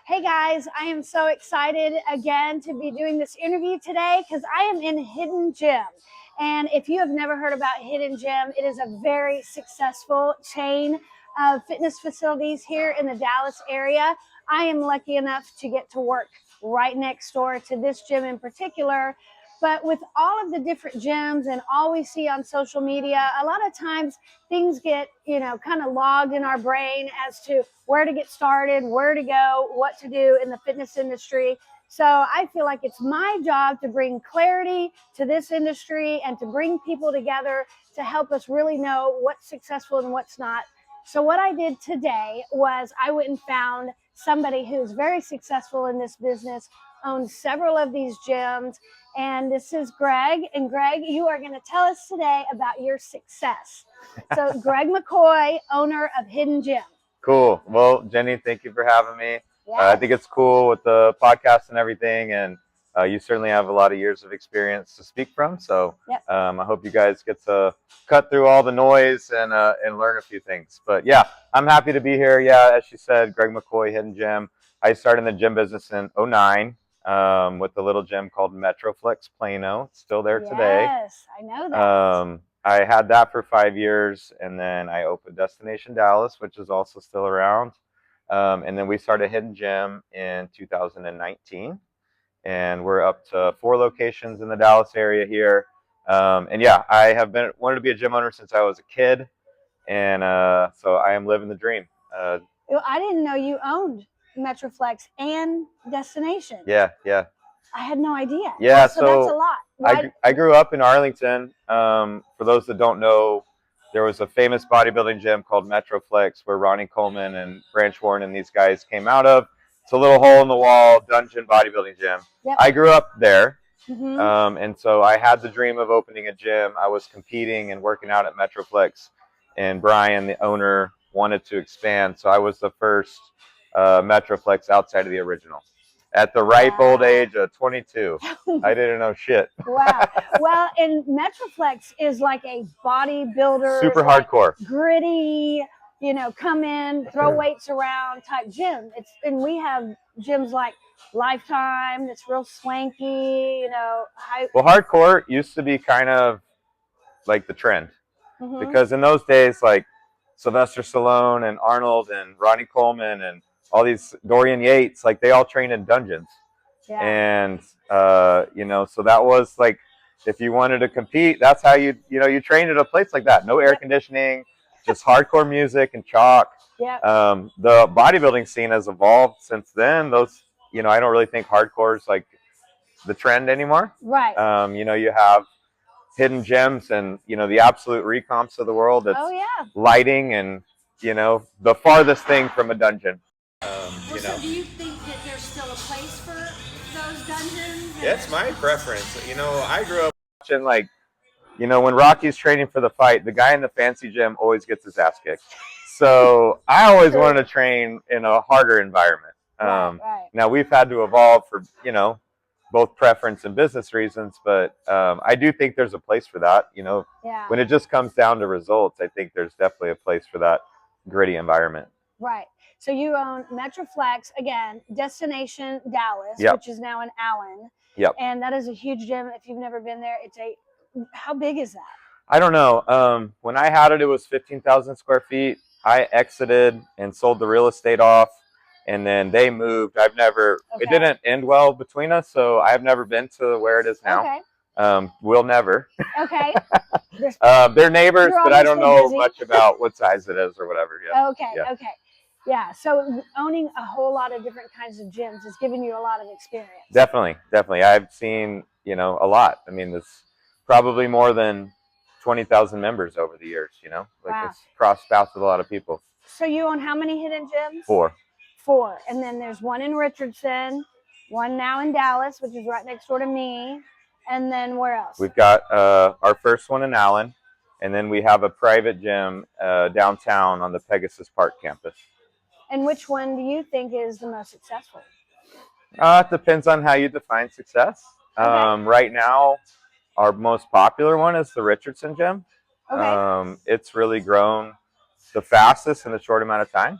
Hey guys, I am so excited again to be doing this interview today because I am in Hidden Gym. And if you have never heard about Hidden Gym, it is a very successful chain of fitness facilities here in the Dallas area. I am lucky enough to get to work right next door to this gym in particular. But with all of the different gyms and all we see on social media, a lot of times things get, kind of logged in our brain as to where to get started, where to go, what to do in the fitness industry. So I feel like it's my job to bring clarity to this industry and to bring people together to help us really know what's successful and what's not. So what I did today was I went and found somebody who's very successful in this business, owns several of these gyms, and this is Greg. And Greg, you are going to tell us today about your success. So Greg McCoy, owner of Hidden Gym. Cool. Well, Jenny, thank you for having me. Yes. I think it's cool with the podcast and everything, and you certainly have a lot of years of experience to speak from. So Yep. I hope you guys get to cut through all the noise and learn a few things. But yeah, I'm happy to be here. Yeah, as she said, Greg McCoy, Hidden Gym. I started in the gym business in '09 with a little gym called Metroflex Plano. It's still there today. Yes, I know that. I had that for 5 years, and then I opened Destination Dallas, which is also still around. And then we started Hidden Gym in 2019, and we're up to 4 locations in the Dallas area here. And yeah, I have wanted to be a gym owner since I was a kid, and so I am living the dream. I didn't know you owned Metroflex and Destination. Yeah. I had no idea. Yeah, so that's a lot. I grew up in Arlington. For those that don't know, there was a famous bodybuilding gym called Metroflex where Ronnie Coleman and Branch Warren and these guys came out of. It's a little hole in the wall dungeon bodybuilding gym. Yep. I grew up there, Mm-hmm. and so I had the dream of opening a gym. I was competing and working out at Metroflex, and Brian, the owner, wanted to expand. So I was the first Metroflex outside of the original. At the ripe old age of 22. I didn't know shit. Wow. Well, and Metroflex is like a bodybuilder, Super hardcore, gritty, come in, throw weights around type gym. And we have gyms like Lifetime that's real swanky, Well, hardcore used to be kind of like the trend. Mm-hmm. Because in those days, like Sylvester Stallone and Arnold and Ronnie Coleman and all these Dorian Yates, like they all trained in dungeons. Yeah. And so that was like, if you wanted to compete, that's how you trained at a place like that. No air conditioning, just hardcore music and chalk. Yeah. The bodybuilding scene has evolved since then. Those, I don't really think hardcore is like the trend anymore. Right. You have Hidden Gems and the absolute recomps of the world. It's lighting and the farthest thing from a dungeon. So do you think that there's still a place for those dungeons? It's my preference. I grew up watching when Rocky's training for the fight, the guy in the fancy gym always gets his ass kicked. So I always wanted to train in a harder environment. Right. Now we've had to evolve for both preference and business reasons, but I do think there's a place for that. When it just comes down to results, I think there's definitely a place for that gritty environment. Right. So you own Metroflex, again, Destination Dallas, Yep. which is now in Allen. Yep. And that is a huge gym. If you've never been there, how big is that? I don't know. When I had it, it was 15,000 square feet. I exited and sold the real estate off, and then they moved. It didn't end well between us, so I've never been to where it is now. Okay. We'll never. Okay. They're neighbors, but I don't know busy. much about what size it is or whatever. Yeah. Okay. Yeah. Okay. Yeah. So owning a whole lot of different kinds of gyms has given you a lot of experience. Definitely. I've seen, a lot. I mean, there's probably more than 20,000 members over the years, Wow. It's crossed paths with a lot of people. So you own how many Hidden Gyms? 4. 4. And then there's one in Richardson, one now in Dallas, which is right next door to me. And then where else? We've got our first one in Allen, and then we have a private gym downtown on the Pegasus Park campus. And which one do you think is the most successful? It depends on how you define success. Okay. Right now, our most popular one is the Richardson gym. Okay. It's really grown the fastest in a short amount of time.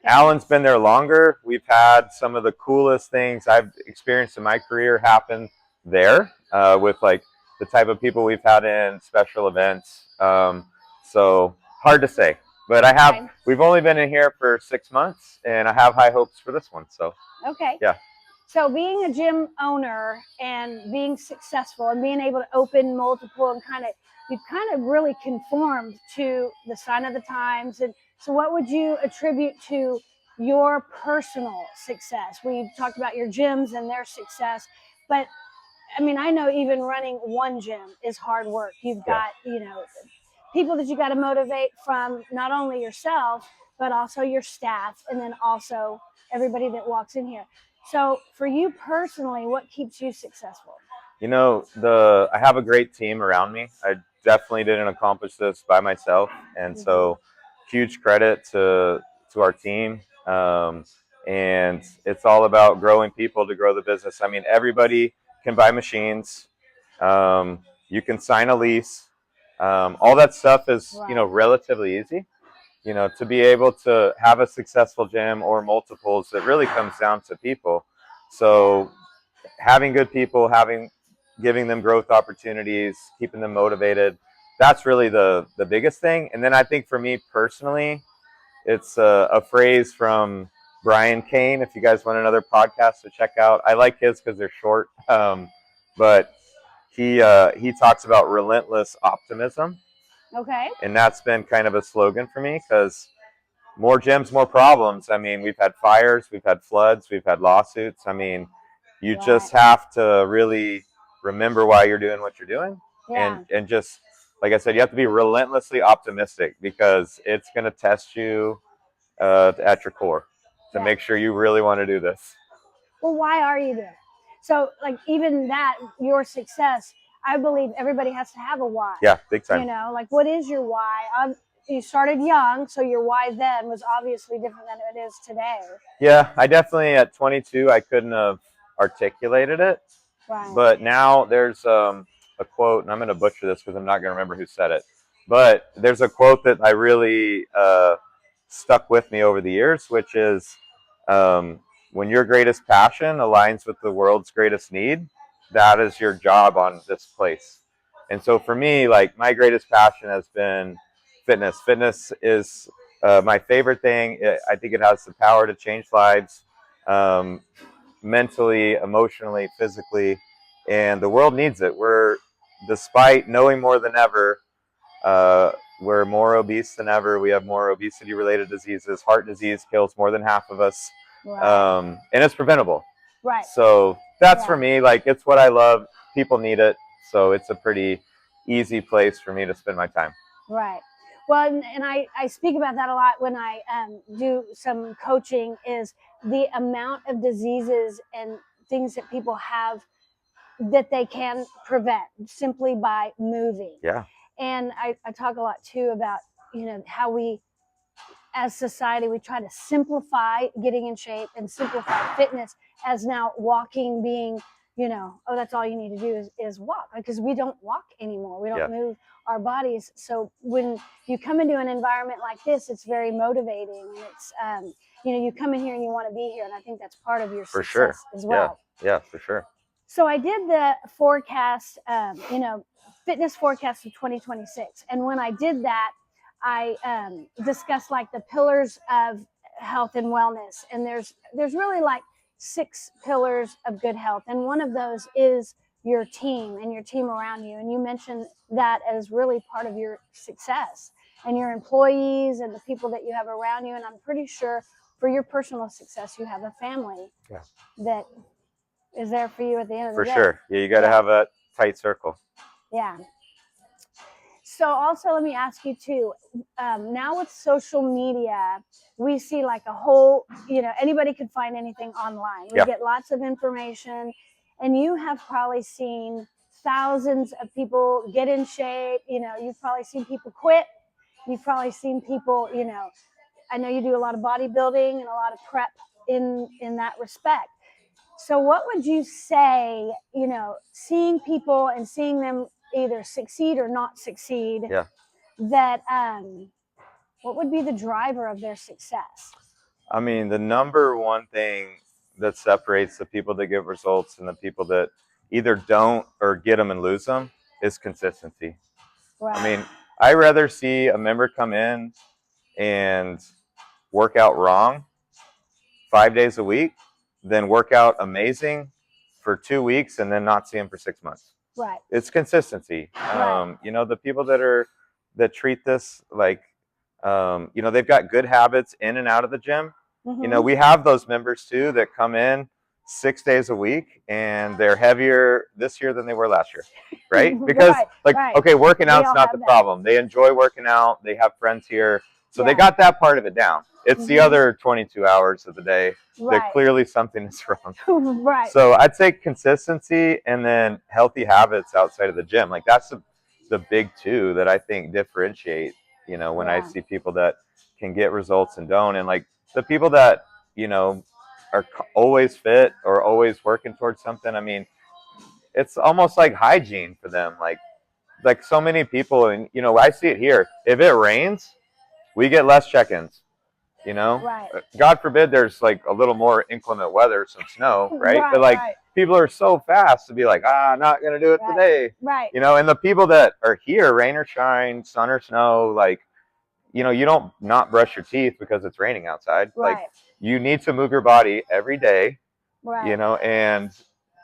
Alan's been there longer. We've had some of the coolest things I've experienced in my career happen there with like the type of people we've had in special events. So hard to say, but Okay. we've only been in here for 6 months, and I have high hopes for this one. So Okay. yeah. So being a gym owner and being successful and being able to open multiple and you've kind of really conformed to the sign of the times. And so what would you attribute to your personal success? We talked about your gyms and their success, but I mean, I know even running one gym is hard work. You've got, people that you got to motivate from not only yourself, but also your staff, and then also everybody that walks in here. So for you personally, what keeps you successful? I have a great team around me. I definitely didn't accomplish this by myself, and so huge credit to our team. And it's all about growing people to grow the business. I mean, everybody can buy machines. You can sign a lease. All that stuff is relatively easy. To be able to have a successful gym or multiples, it really comes down to people. So having good people, giving them growth opportunities, keeping them motivated, that's really the biggest thing. And then I think for me personally, it's a phrase from Brian Kane. If you guys want another podcast to check out, I like his because they're short. But he talks about relentless optimism. Okay. And that's been kind of a slogan for me because more gyms, more problems. I mean, we've had fires, we've had floods, we've had lawsuits. I mean, you just have to really remember why you're doing what you're doing. And just, like I said, you have to be relentlessly optimistic because it's going to test you at your core to make sure you really want to do this. Well, why are you there? So, like, even that, your success, I believe everybody has to have a why. Yeah, big time. Like, what is your why? You started young, so your why then was obviously different than it is today. Yeah, I definitely, at 22, I couldn't have articulated it. Right. But now there's a quote, and I'm going to butcher this because I'm not going to remember who said it. But there's a quote that I really stuck with me over the years, which is when your greatest passion aligns with the world's greatest need, that is your job on this place. And so for me, like, my greatest passion has been fitness. Fitness is my favorite thing. I think it has the power to change lives, mentally, emotionally, physically, and the world needs it. Despite knowing more than ever, we're more obese than ever. We have more obesity-related diseases. Heart disease kills more than half of us, and it's preventable. Right. So that's for me. Like, it's what I love. People need it, so it's a pretty easy place for me to spend my time. Right. Well, and I speak about that a lot when I do some coaching, is the amount of diseases and things that people have that they can prevent simply by moving. Yeah. And I talk a lot too about, how we, as society, we try to simplify getting in shape and simplify fitness as now walking being, oh, that's all you need to do is walk, because we don't walk anymore. We don't move our bodies. So when you come into an environment like this, it's very motivating. And it's, you come in here and you want to be here. And I think that's part of your success as well. Yeah, for sure. So I did the forecast, fitness forecast of 2026. And when I did that, I discussed like the pillars of health and wellness. And there's really like 6 pillars of good health. And one of those is your team and your team around you. And you mentioned that as really part of your success, and your employees and the people that you have around you. And I'm pretty sure for your personal success, you have a family that is there for you at the end of the day. For sure. Yeah, you got to have a tight circle. Yeah. So also, let me ask you too, now with social media, we see like a whole, anybody could find anything online. We get lots of information, and you have probably seen thousands of people get in shape. You've probably seen people quit. You've probably seen people, I know you do a lot of bodybuilding and a lot of prep in that respect. So what would you say, seeing people and seeing them either succeed or not succeed, that what would be the driver of their success? I mean, the number one thing that separates the people that get results and the people that either don't or get them and lose them is consistency. Right. I mean, I rather see a member come in and work out wrong 5 days a week than work out amazing for 2 weeks and then not see them for 6 months. Right. It's consistency. Right. You know, the people that treat this like, you know, they've got good habits in and out of the gym. Mm-hmm. You know, we have those members too that come in 6 days a week and they're heavier this year than they were last year, right? Because okay, working out's not the problem. They enjoy working out. They have friends here. So they got that part of it down. It's the other 22 hours of the day that clearly something is wrong. Right. So I'd say consistency and then healthy habits outside of the gym. Like that's the big two that I think differentiate, you know, when I see people that can get results and don't. And like the people that, you know, are always fit or always working towards something. I mean, it's almost like hygiene for them. Like so many people, and you know, I see it here. If it rains, we get less check-ins. You know, God forbid there's like a little more inclement weather, some snow, right? But like people are so fast to be like, not gonna do it today. Right. You know, and the people that are here, rain or shine, sun or snow, like, you know, you don't not brush your teeth because it's raining outside. Like you need to move your body every day. You know, and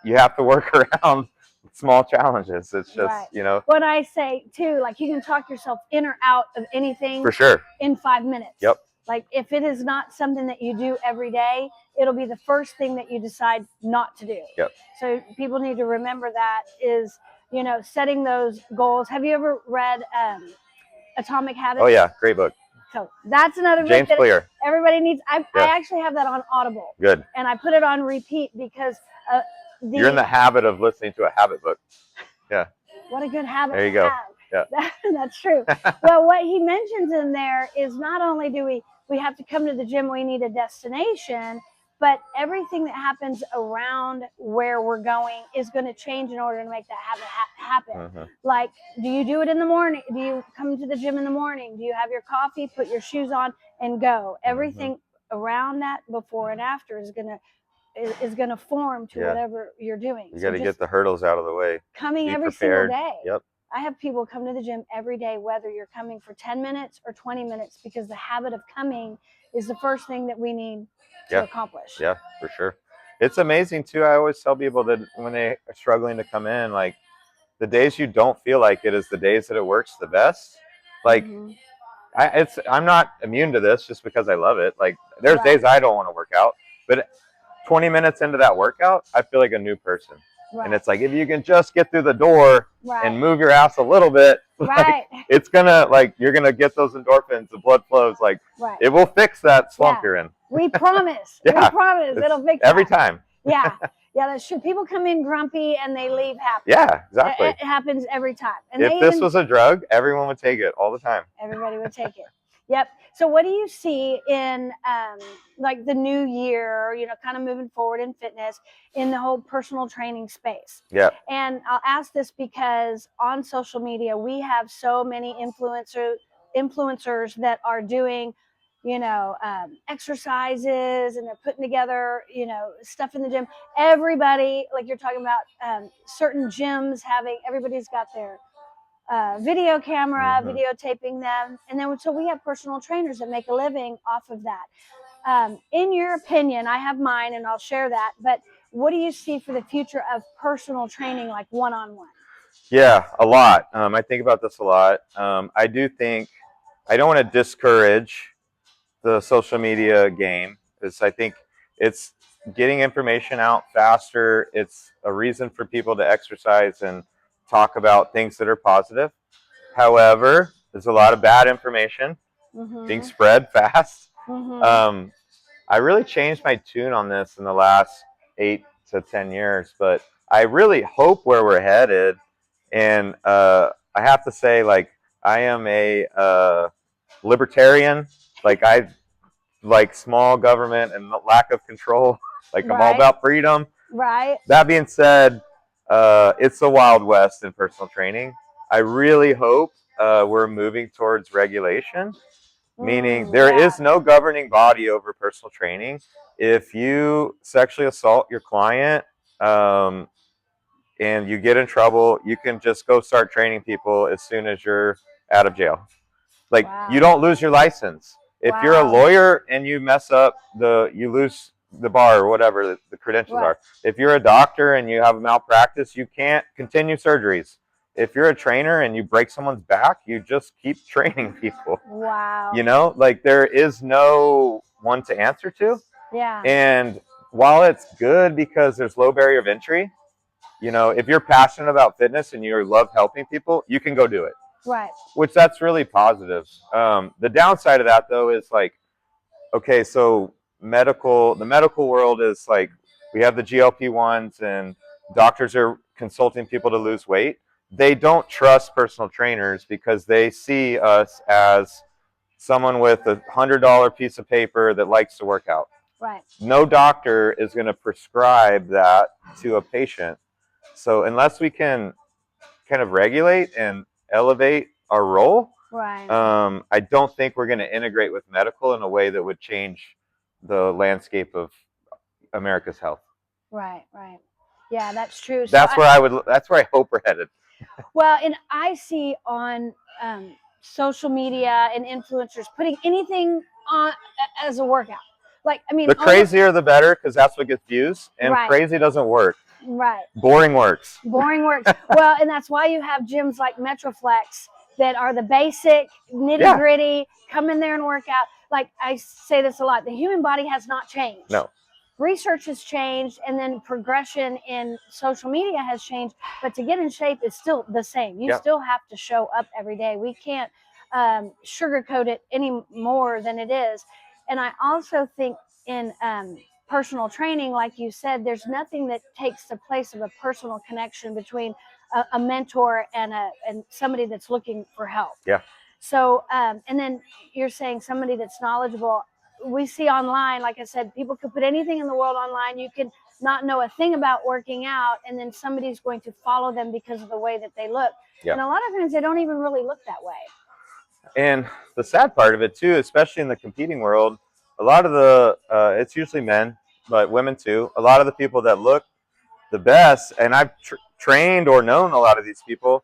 you have to work around small challenges. It's just, you know. What I say too, like you can talk yourself in or out of anything for sure in 5 minutes. Yep. Like if it is not something that you do every day, it'll be the first thing that you decide not to do. Yep. So people need to remember that is, you know, setting those goals. Have you ever read Atomic Habits? Oh yeah, great book. So that's another James book that Clear. Everybody needs. I actually have that on Audible. Good. And I put it on repeat because you're in the habit of listening to a habit book. Yeah. What a good habit. There you go. Yeah. That's true. Well, what he mentions in there is not only do we have to come to the gym, we need a destination, but everything that happens around where we're going is going to change in order to make that habit happen. Mm-hmm. Like, do you do it in the morning? Do you come to the gym in the morning? Do you have your coffee, put your shoes on, and go? Everything around that before and after is going to form to whatever you're doing. You got to get the hurdles out of the way. Coming every single day. Yep. I have people come to the gym every day, whether you're coming for 10 minutes or 20 minutes, because the habit of coming is the first thing that we need to accomplish. Yeah, for sure. It's amazing too. I always tell people that when they are struggling to come in, like the days you don't feel like it is the days that it works the best. Like I'm not immune to this just because I love it. Like there's days I don't want to work out, but 20 minutes into that workout, I feel like a new person. And it's like, if you can just get through the door and move your ass a little bit, like, it's gonna, like, you're gonna get those endorphins, the blood flows, like, it will fix that slump you're in. We promise. We promise it'll fix every time. Yeah, that's true. People come in grumpy and they leave happy. Yeah, exactly. It happens every time. And if this was a drug, everyone would take it all the time. Everybody would take it. Yep. So what do you see in like the new year, you know, kind of moving forward in fitness in the whole personal training space? Yeah. And I'll ask this because on social media, we have so many influencers that are doing, you know, exercises, and they're putting together, you know, stuff in the gym. Everybody, like you're talking about, certain gyms everybody's got their video camera, videotaping them. And then so we have personal trainers that make a living off of that. In your opinion, I have mine and I'll share that, but what do you see for the future of personal training, like one-on-one? Yeah, a lot. I think about this a lot. I do think, I don't want to discourage the social media game, because I think it's getting information out faster. It's a reason for people to exercise and talk about things that are positive. However, there's a lot of bad information being spread fast. I really changed my tune on this in the last 8 to 10 years, but I really hope where we're headed. And I have to say, like, I am a libertarian. Like, I like small government and lack of control. Like, I'm all about freedom. Right. That being said, it's the Wild West in personal training. I really hope we're moving towards regulation. meaning there yeah. is no governing body over personal training. If you sexually assault your client, and you get in trouble, you can just go start training people as soon as you're out of jail. Like, Wow. you don't lose your license. If you're a Wow. lawyer and you mess up, you lose the bar or whatever the credentials Right. are. If you're a doctor and you have a malpractice, you can't continue surgeries. If you're a trainer and you break someone's back, you just keep training people. Wow. You know, like, there is no one to answer to. Yeah. And while it's good because there's low barrier of entry, you know, if you're passionate about fitness and you love helping people, you can go do it. Right. Which, that's really positive. The downside of that, though, is like, okay, so the medical world is like, we have the GLP-1s and doctors are consulting people to lose weight. They don't trust personal trainers because they see us as someone with $100 piece of paper that likes to work out. Right. No doctor is going to prescribe that to a patient. So unless we can kind of regulate and elevate our role, Right. I don't think we're going to integrate with medical in a way that would change the landscape of America's health. Right. Right. Yeah, that's true. That's where I hope we're headed. Well, and I see on social media and influencers putting anything on as a workout. Like, I mean, The crazier the better, because that's what gets views, and Right. crazy doesn't work. Right. Boring works. Boring works. Well, and that's why you have gyms like Metroflex that are the basic nitty gritty. Come in there and work out. Like, I say this a lot: the human body has not changed. No. Research has changed, and then progression in social media has changed, but to get in shape is still the same. You still have to show up every day. We can't sugarcoat it any more than it is. And I also think in personal training, like you said, there's nothing that takes the place of a personal connection between a mentor and somebody that's looking for help. Yeah. So, and then you're saying somebody that's knowledgeable. We see online, like I said, people could put anything in the world online. You can not know a thing about working out, and then somebody's going to follow them because of the way that they look. Yeah. And a lot of times they don't even really look that way. And the sad part of it too, especially in the competing world, a lot of it's usually men, but women too. A lot of the people that look the best, and I've trained or known a lot of these people,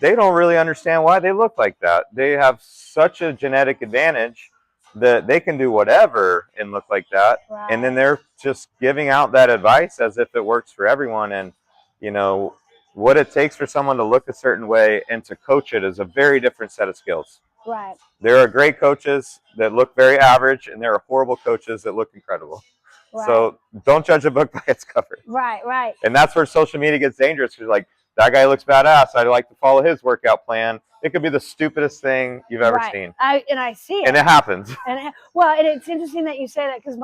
they don't really understand why they look like that. They have such a genetic advantage that they can do whatever and look like that. Right. And then they're just giving out that advice as if it works for everyone. And, you know, what it takes for someone to look a certain way and to coach it is a very different set of skills. Right. There are great coaches that look very average, and there are horrible coaches that look incredible. Right. So don't judge a book by its cover. Right, right. And that's where social media gets dangerous, because like, that guy looks badass, I'd like to follow his workout plan. It could be the stupidest thing you've ever seen. I see it. And it happens. And it's interesting that you say that, because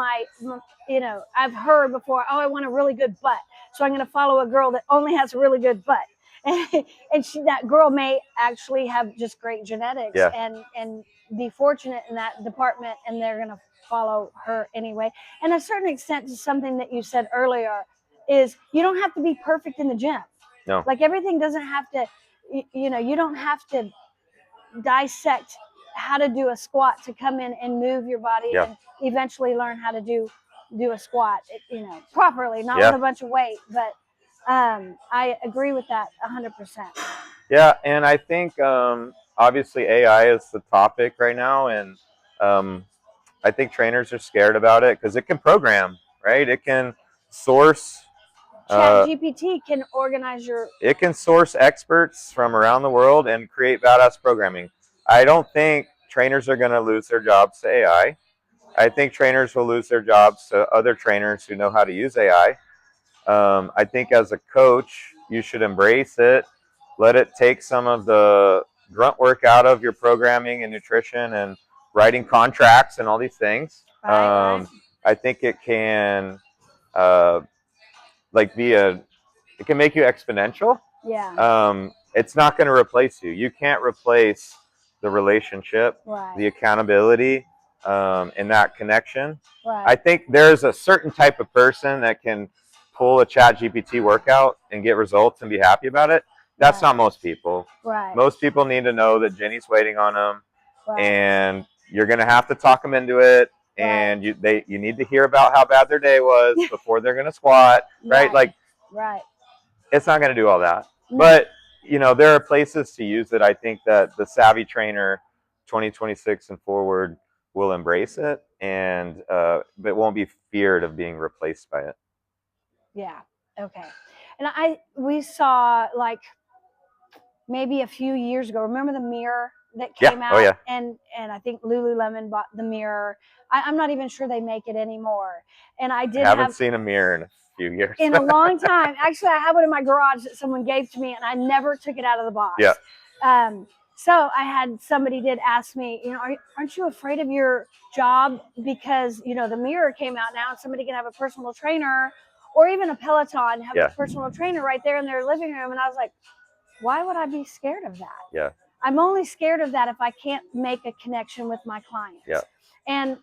I've heard before, oh, I want a really good butt, so I'm going to follow a girl that only has a really good butt. And that girl may actually have just great genetics and be fortunate in that department, and they're going to follow her anyway. And a certain extent to something that you said earlier is, you don't have to be perfect in the gym. No. Like, everything doesn't have to, you don't have to dissect how to do a squat to come in and move your body and eventually learn how to do a squat, properly, not with a bunch of weight. But I agree with that 100%. Yeah, and I think obviously AI is the topic right now, and I think trainers are scared about it because it can program, right? It can source. ChatGPT can organize It can source experts from around the world and create badass programming. I don't think trainers are going to lose their jobs to AI. I think trainers will lose their jobs to other trainers who know how to use AI. I think as a coach, you should embrace it. Let it take some of the grunt work out of your programming and nutrition and writing contracts and all these things. Right. I think it can it can make you exponential. Yeah. It's not going to replace you. You can't replace the relationship, the accountability, and that connection. Right. I think there's a certain type of person that can pull a ChatGPT workout and get results and be happy about it. That's not most people. Right. Most people need to know that Jenny's waiting on them, and you're gonna have to talk them into it, Right. and you need to hear about how bad their day was before they're gonna squat, right? Like Right. it's not gonna do all that, No. but there are places to use it. I think that the savvy trainer 2026 and forward will embrace it, and but won't be feared of being replaced by it. Yeah. Okay. And we saw like maybe a few years ago. Remember the mirror that came Oh out? yeah. And I think Lululemon bought the mirror. I'm not even sure they make it anymore. And I did haven't seen a mirror in a few years. in a long time. Actually, I have one in my garage that someone gave to me, and I never took it out of the box. Yeah. So I had somebody did ask me, aren't you afraid of your job because the mirror came out now, and somebody can have a personal trainer, or even a Peloton have a personal trainer right there in their living room. And I was like, why would I be scared of that? Yeah. I'm only scared of that if I can't make a connection with my clients. Yeah. And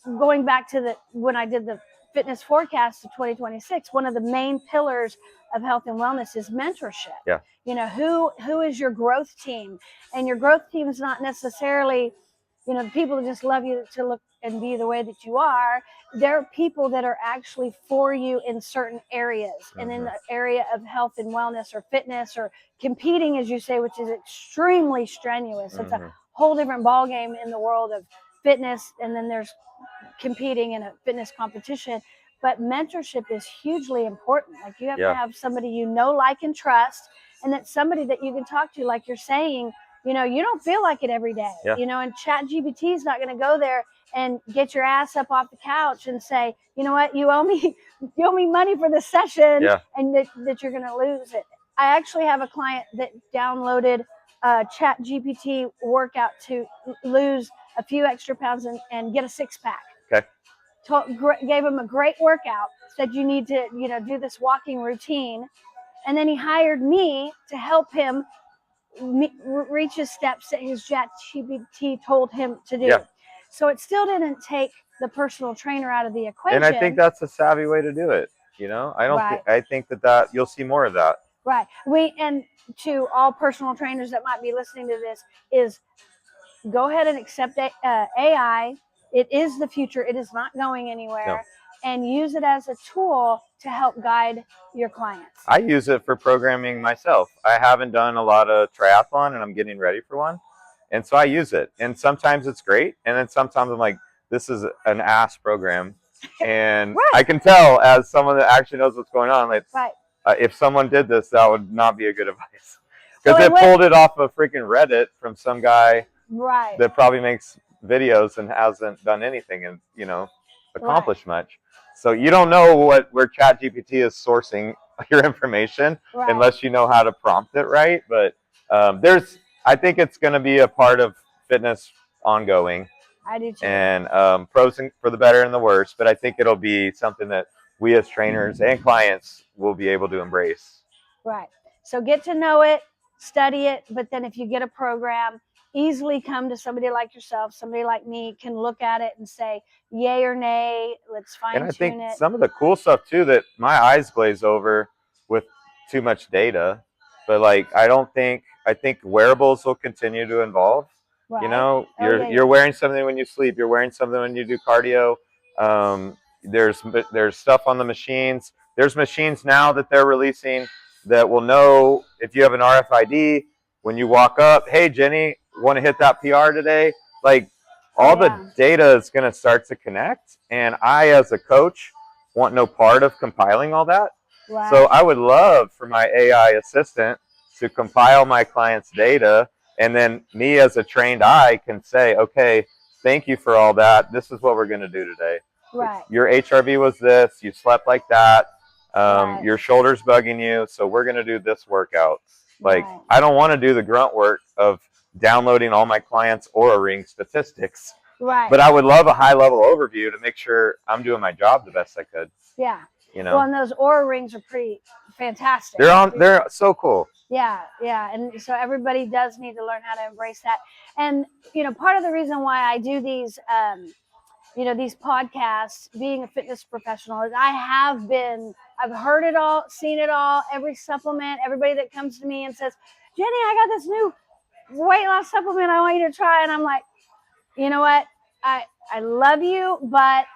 going back to when I did the fitness forecast of 2026, one of the main pillars of health and wellness is mentorship. Yeah. Who is your growth team? And your growth team is not necessarily the people that just love you to look and be the way that you are. There are people that are actually for you in certain areas. And in the area of health and wellness or fitness or competing, as you say, which is extremely strenuous. It's a whole different ballgame in the world of fitness. And then there's competing in a fitness competition. But mentorship is hugely important. Like you have to have somebody like, and trust, and that's somebody that you can talk to, like you're saying. You don't feel like it every day. And ChatGPT is not going to go there and get your ass up off the couch and say, you know what, you owe me money for this session, and that you're going to lose it. I actually have a client that downloaded a ChatGPT workout to lose a few extra pounds and get a six-pack. Okay. Gave him a great workout, said you need to do this walking routine, and then he hired me to help him reach his steps that his ChatGPT told him to do. So it still didn't take the personal trainer out of the equation. And I think that's a savvy way to do it. I think that you'll see more of that. Right. And to all personal trainers that might be listening to this is go ahead and accept AI. It is the future. It is not going anywhere. No. And use it as a tool to help guide your clients. I use it for programming myself. I haven't done a lot of triathlon, and I'm getting ready for one. And so I use it. And sometimes it's great. And then sometimes I'm like, this is an ass program. And I can tell, as someone that actually knows what's going on, like, if someone did this, that would not be a good advice. Because it pulled it off of freaking Reddit from some guy that probably makes videos and hasn't done anything and, accomplished much. So you don't know where ChatGPT is sourcing your information unless you know how to prompt it right. But I think it's going to be a part of fitness ongoing. I do too. And pros for the better and the worse. But I think it'll be something that we as trainers and clients will be able to embrace. Right. So get to know it, study it. But then if you get a program, easily come to somebody like yourself, somebody like me, can look at it and say, yay or nay, let's fine tune it. And I think some of the cool stuff too that my eyes glaze over with too much data, but like I think wearables will continue to evolve. You're wearing something when you sleep, you're wearing something when you do cardio. There's stuff on the machines. There's machines now that they're releasing that will know if you have an RFID when you walk up, hey Jenny, want to hit that PR today? Like all the data is going to start to connect, and I as a coach want no part of compiling all that. So I would love for my AI assistant to compile my client's data, and then me as a trained eye can say, okay, thank you for all that. This is what we're going to do today. Your HRV was this, you slept like that, your shoulder's bugging you, so we're going to do this workout. Like, I don't want to do the grunt work of downloading all my clients' Oura Ring statistics. But I would love a high-level overview to make sure I'm doing my job the best I could. Yeah. Well, and those Oura Rings are pretty fantastic. They're so cool. Yeah. And so everybody does need to learn how to embrace that. And, part of the reason why I do these these podcasts, being a fitness professional, is I've heard it all, seen it all, every supplement, everybody that comes to me and says, Jenny, I got this new weight loss supplement I want you to try. And I'm like, you know what? I love you, but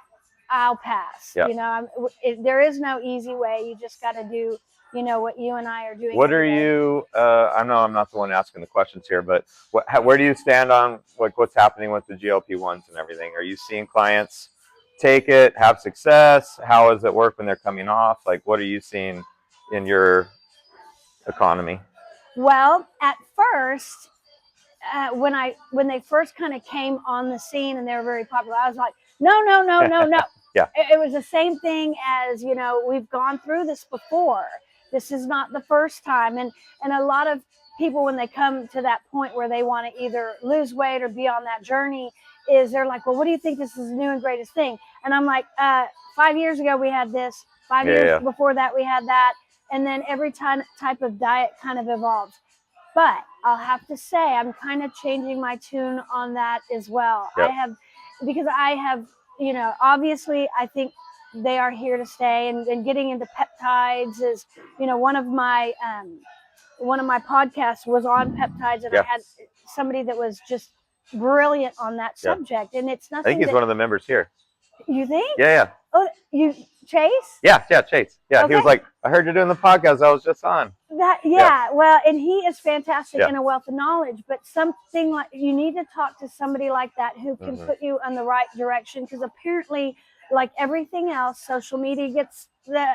I'll pass. Yeah. You know, there is no easy way. You just got to do, what you and I are doing What every are day. you? I know I'm not the one asking the questions here, but where do you stand on like what's happening with the GLP-1s and everything? Are you seeing clients take it, have success? How does it work when they're coming off? Like, what are you seeing in your economy? Well, at first, when they first kind of came on the scene and they were very popular, I was like, no, no, no, no, no. Yeah. It was the same thing as, we've gone through this before. This is not the first time. And a lot of people, when they come to that point where they want to either lose weight or be on that journey, is they're like, well, what do you think this is the new and greatest thing? And I'm like, 5 years ago we had this, five Yeah. years Yeah. before that we had that. And then every type of diet kind of evolves. But I'll have to say, I'm kind of changing my tune on that as well. Yep. Because I have, obviously, I think they are here to stay, and getting into peptides is, one of my podcasts was on peptides, and I Yeah. had somebody that was just brilliant on that Yeah. subject, and it's I think nothing he's that one of the members here. you think. Yeah. Yeah. Oh, you Chase? Yeah. Yeah. Chase. Yeah. He Okay. was like, I heard you're doing the podcast. I was just on. Well, and he is fantastic Yeah. and a wealth of knowledge, but something like you need to talk to somebody like that who can put you in the right direction, because apparently, like everything else, social media gets the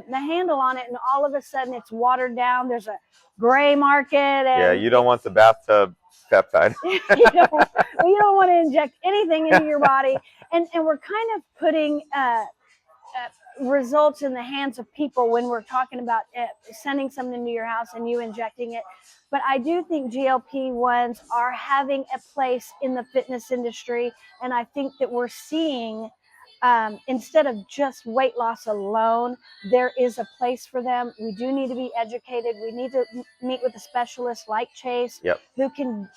handle on it, and all of a sudden it's watered down. There's a gray market, Yeah. and You don't want the bathtub peptide. you don't want to inject anything into your body, and we're kind of putting results in the hands of people when we're talking about sending something to your house and you injecting it. But I do think GLP-1s are having a place in the fitness industry, and I think that we're seeing, instead of just weight loss alone, there is a place for them. We do need to be educated. We need to meet with a specialist like Chase, Yep. who can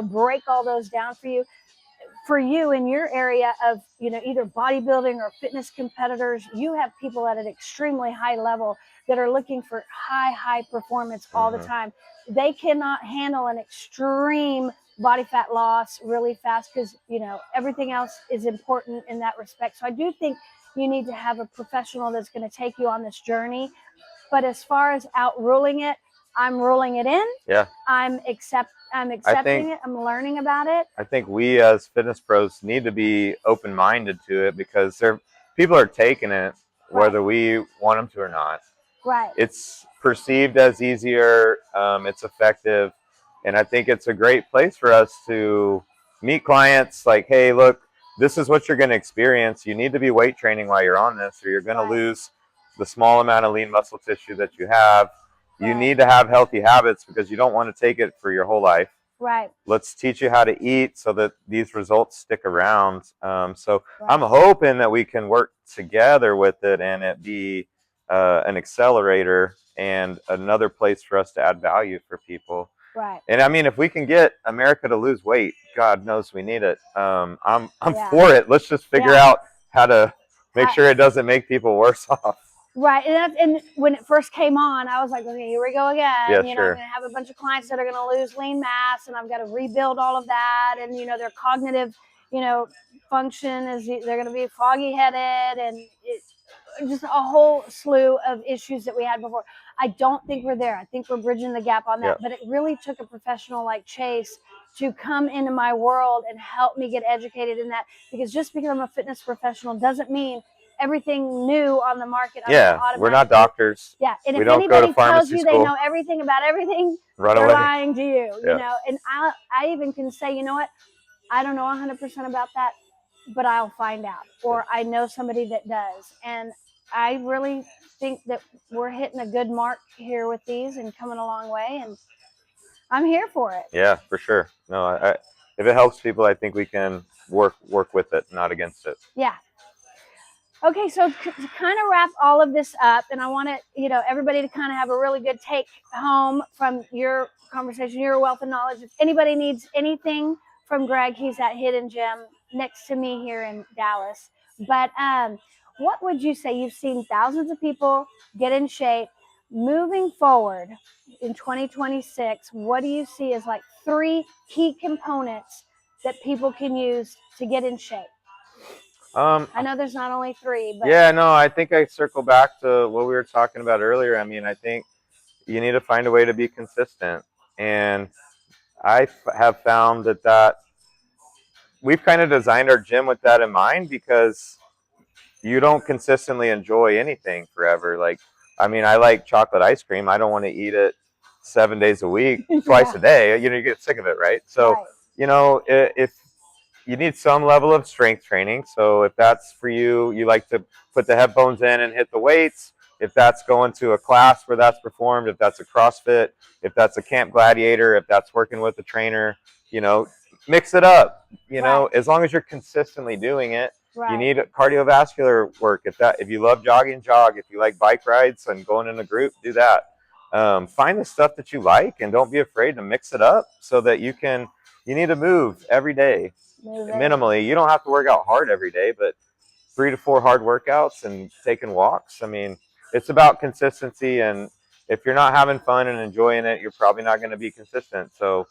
break all those down for you. For you in your area of either bodybuilding or fitness competitors, you have people at an extremely high level that are looking for high performance all the time. They cannot handle an extreme body fat loss really fast, because everything else is important in that respect. So I do think you need to have a professional that's going to take you on this journey. But as far as outruling it, I'm ruling it in. Yeah. I'm accepting it. I'm learning about it. I think we as fitness pros need to be open-minded to it, because people are taking it whether we want them to or not. Right. It's perceived as easier. It's effective, and I think it's a great place for us to meet clients. Like, hey, look, this is what you're going to experience. You need to be weight training while you're on this, or you're going to lose the small amount of lean muscle tissue that you have. You need to have healthy habits, because you don't want to take it for your whole life. Right. Let's teach you how to eat so that these results stick around. So I'm hoping that we can work together with it, and it be an accelerator and another place for us to add value for people. Right. And I mean, if we can get America to lose weight, God knows we need it. I'm for it. Let's just figure out how to make sure it doesn't make people worse off. Right. And when it first came on, I was like, okay, here we go again. Yeah, I'm going to have a bunch of clients that are going to lose lean mass, and I've got to rebuild all of that. And, their cognitive, function is they're going to be foggy headed, and just a whole slew of issues that we had before. I don't think we're there. I think we're bridging the gap on that. But it really took a professional like Chase to come into my world and help me get educated in that, because just because I'm a fitness professional doesn't mean everything new on the market. We're not doctors. Yeah, and we if don't anybody tells you school. they know everything about everything, Run they're away. lying to you. You know, and I even can say, you know what, I don't know 100% about that, but I'll find out, or I know somebody that does. And I really think that we're hitting a good mark here with these and coming a long way, and I'm here for it. Yeah, for sure. No, if it helps people, I think we can work with it, not against it. Yeah. Okay, so to kind of wrap all of this up, and I want everybody to kind of have a really good take home from your conversation, your wealth of knowledge. If anybody needs anything from Greg, he's at Hidden Gym next to me here in Dallas. But what would you say? You've seen thousands of people get in shape. Moving forward in 2026, what do you see as like 3 key components that people can use to get in shape? I know there's not only 3, but yeah, no, I think I circle back to what we were talking about earlier. I mean, I think you need to find a way to be consistent, and have found that we've kind of designed our gym with that in mind, because you don't consistently enjoy anything forever. Like, I mean, I like chocolate ice cream. I don't want to eat it 7 days a week, twice a day. You know, you get sick of it, right? So, you know, if you need some level of strength training. So if that's for you, you like to put the headphones in and hit the weights. If that's going to a class where that's performed, if that's a CrossFit, if that's a Camp Gladiator, if that's working with a trainer, you know, mix it up. You know, as long as you're consistently doing it. You need cardiovascular work. If you love jogging, jog. If you like bike rides and going in a group, do that. Find the stuff that you like, and don't be afraid to mix it up, so that you need to move every day. Minimally. You don't have to work out hard every day, but 3 to 4 hard workouts and taking walks. I mean, it's about consistency, and if you're not having fun and enjoying it, you're probably not going to be consistent. So,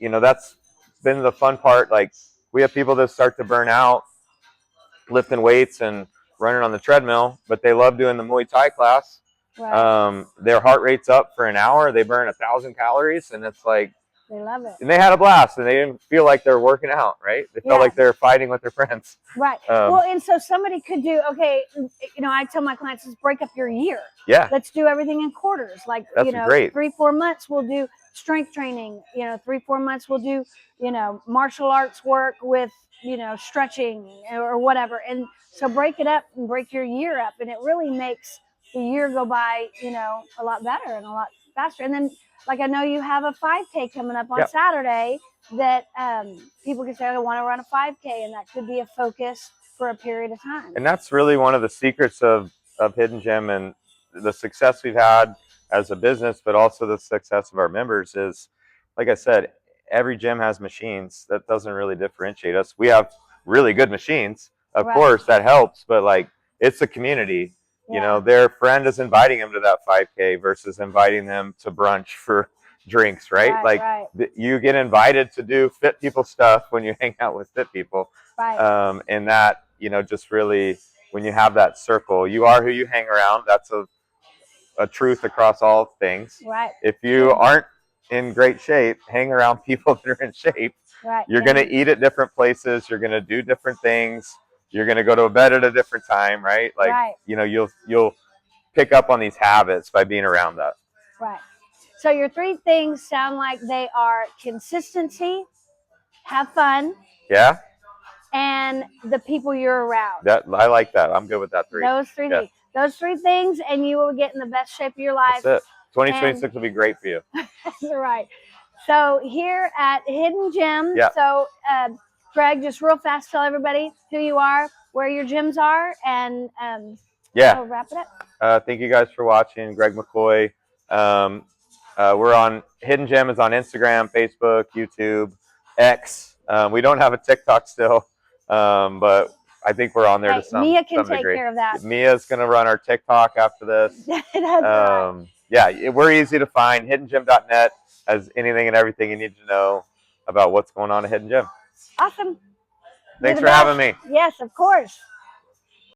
you know, that's been the fun part. Like, we have people that start to burn out lifting weights and running on the treadmill, but they love doing the Muay Thai class. Their heart rate's up for an hour. They burn 1,000 calories, and it's like, they love it. And they had a blast, and they didn't feel like they're working out, right? They felt like they're fighting with their friends. Right. Well, and so somebody could do, okay, you know, I tell my clients, let's break up your year. Yeah. Let's do everything in quarters. Like, that's you know, great. 3-4 months we'll do strength training. You know, 3-4 months we'll do, you know, martial arts work with, you know, stretching or whatever. And so break it up and break your year up. And it really makes the year go by, you know, a lot better and a lot faster. And then, like, I know you have a 5K coming up on Saturday that people can say, I want to run a 5K, and that could be a focus for a period of time. And that's really one of the secrets of Hidden Gym, and the success we've had as a business, but also the success of our members is, like I said, every gym has machines. That doesn't really differentiate us. We have really good machines, of course, that helps, but like, it's a community. You know, their friend is inviting them to that 5K versus inviting them to brunch for drinks, right? You get invited to do fit people stuff when you hang out with fit people. And that, you know, just really, when you have that circle, you are who you hang around. That's a truth across all things. If you aren't in great shape, hang around people that are in shape. You're going to eat at different places. You're going to do different things. You're going to go to bed at a different time, right? Like, you know, you'll pick up on these habits by being around that. Right. So your 3 things sound like they are consistency, have fun. Yeah. And the people you're around. I like that. I'm good with that 3. Those 3 things. Those 3 things, and you will get in the best shape of your life. That's it. 2026 will be great for you. Right. So here at Hidden Gym. So Greg, just real fast, tell everybody who you are, where your gyms are, and we'll wrap it up. Thank you guys for watching. Greg McCoy. We're on Hidden Gym is on Instagram, Facebook, YouTube, X. We don't have a TikTok still, but I think we're on there to some degree. Mia can take care of that. Mia's going to run our TikTok after this. Yeah, we're easy to find. HiddenGym.net has anything and everything you need to know about what's going on at Hidden Gym. Awesome. Thanks for having me. Yes, of course.